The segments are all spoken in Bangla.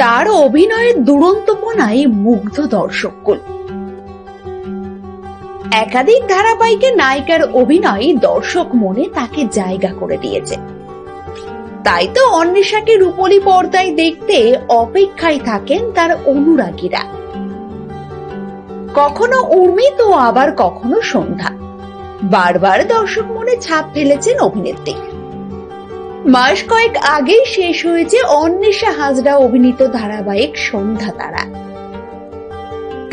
তার অভিনয়ের দুরন্তপনায় মুগ্ধ দর্শককুল। একাধিক ধারাবাহিকে নায়িকার অভিনয় দর্শক মনে তাকে জায়গা করে দিয়েছে। তাই তো অন্বেষাকে রূপলী পর্দায় দেখতে অপেক্ষায় থাকেন তার অনুরাগীরা। কখনো উর্মি তো আবার কখনো সন্ধ্যা, বারবার দর্শক মনে ছাপ ফেলেছেন অভিনেত্রী। মাস কয়েক আগেই শেষ হয়েছে অন্বেষা হাজরা অভিনীত ধারাবাহিক সন্ধ্যা তারা।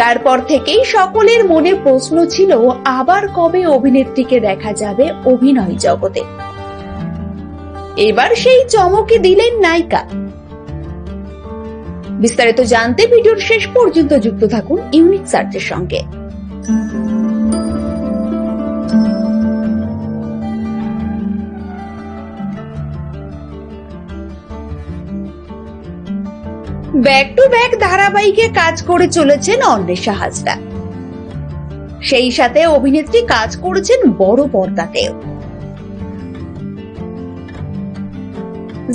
তারপর থেকেই সকলের মনে প্রশ্ন ছিল, আবার কবে অভিনেত্রীকে দেখা যাবে অভিনয় জগতে। এবার সেই চমকে দিলেন নায়িকা। বিস্তারিত জানতে ভিডিওর শেষ পর্যন্ত যুক্ত থাকুন ইউনিক সার্চের সঙ্গে। ব্যাক টু ব্যাক ধারাবাহিকে কাজ করে চলেছেন অন্বেষা হাজরা। সেই সাথে অভিনেত্রী কাজ করেছেন বড় পর্দাতেও।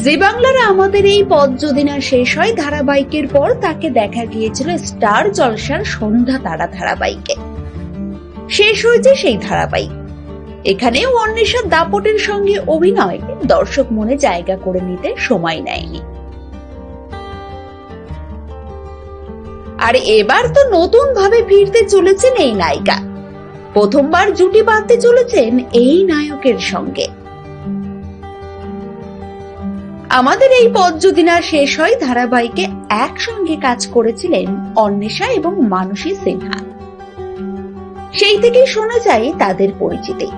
জি বাংলার আমাদের এই পথ যদি না শেষ হয় ধারাবাহিকের পর তাকে দেখা গিয়েছিল স্টার জলসার সন্ধ্যা তারা ধারাবাহিকে। শেষ হয়েছে সেই ধারাবাহিক। এখানেও অন্বেষা দাপটের সঙ্গে অভিনয় দর্শক মনে জায়গা করে নিতে সময় নেয়নি। আর এবার তো নতুন ভাবে ফিরতে চলেছেন এই নায়িকা। প্রথমবার জুটি বাঁধতে চলেছেন এই নায়কের সঙ্গে। আমাদের এই পথ যদি না শেষ হয় ধারাবাহিকে একসঙ্গে কাজ করেছিলেন অন্বেষা এবং মানসী সিনহা। সেই থেকেই শোনা যায় তাদের পরিচিতি।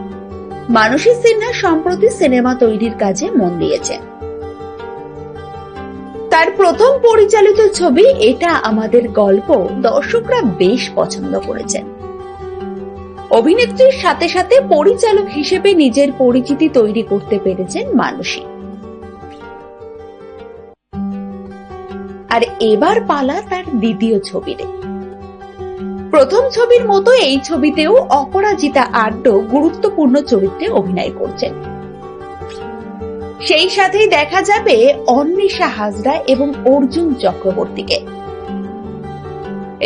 মানসী সিনহা সম্প্রতি সিনেমা তৈরির কাজে মন দিয়েছেন। তার প্রথম পরিচালিত ছবি এটা আমাদের গল্প দর্শকরা বেশ পছন্দ করেছেন। অভিনেত্রীর সাথে সাথে পরিচালক হিসেবে নিজের পরিচিতি তৈরি করতে পেরেছেন মানসী। আর এবার পালা তার দ্বিতীয় ছবিতে। প্রথম ছবির মতো এই ছবিতেও অপরাজিতা আড্ড গুরুত্বপূর্ণ চরিত্রে অভিনয় করছেন। সেই সাথেই দেখা যাবে অন্বেষা হাজরা এবং অর্জুন চক্রবর্তীকে।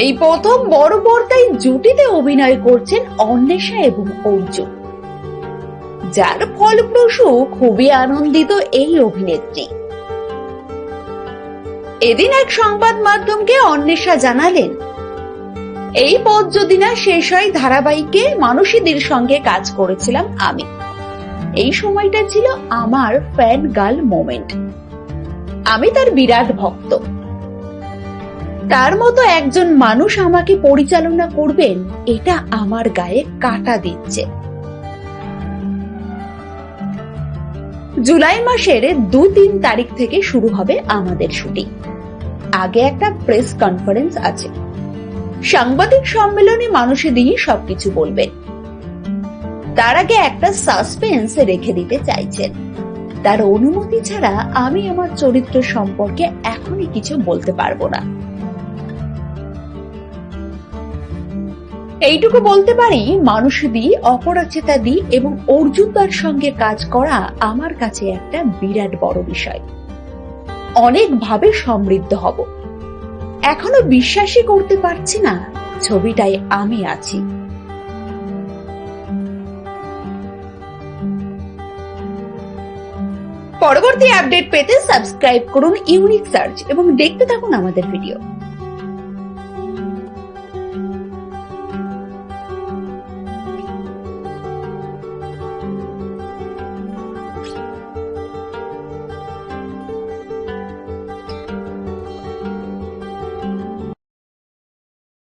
এই প্রথম বড় পর্দায় জুটিতে অভিনয় করছেন অন্বেষা এবং অর্জুন, যার ফলপ্রসূ খুবই আনন্দিত এই অভিনেত্রী। এদিন এক সংবাদ মাধ্যমকে অন্বেষা জানালেন, এই পথ যদি না শেষ হয় ধারাবাহিকে মানসীদের সঙ্গে কাজ করেছিলাম আমি। এই সময়টা ছিল আমার ফ্যান গার্ল মোমেন্ট। আমি তার বিরাট ভক্ত। তার মতো একজন মানুষ আমাকে পরিচালনা করবেন, এটা আমার গায়ে কাঁটা দিচ্ছে। জুলাই মাসের 2-3 তারিখ থেকে শুরু হবে আমাদের শুটিং। আগে একটা প্রেস কনফারেন্স আছে। সাংবাদিক সম্মেলনে মানুষে দিয়ে সবকিছু বলবেন। তার আগে একটা সাসপেন্স রেখে দিতে চাইছেন। তার অনুমতি ছাড়া আমি আমার চরিত্র সম্পর্কে এখনই কিছু বলতে পারবো না। এইটুকু বলতে পারি, মানসী, অপরাজিতা এবং অর্জুনদার সঙ্গে কাজ করা আমার কাছে একটা বিরাট বড় বিষয়। অনেক ভাবে সমৃদ্ধ হব। এখনো বিশ্বাসই করতে পারছি না ছবিটায় আমি আছি। পরবর্তী আপডেট পেতে সাবস্ক্রাইব করুন ইউনিক সার্চ এবং দেখতে থাকুন আমাদের ভিডিও।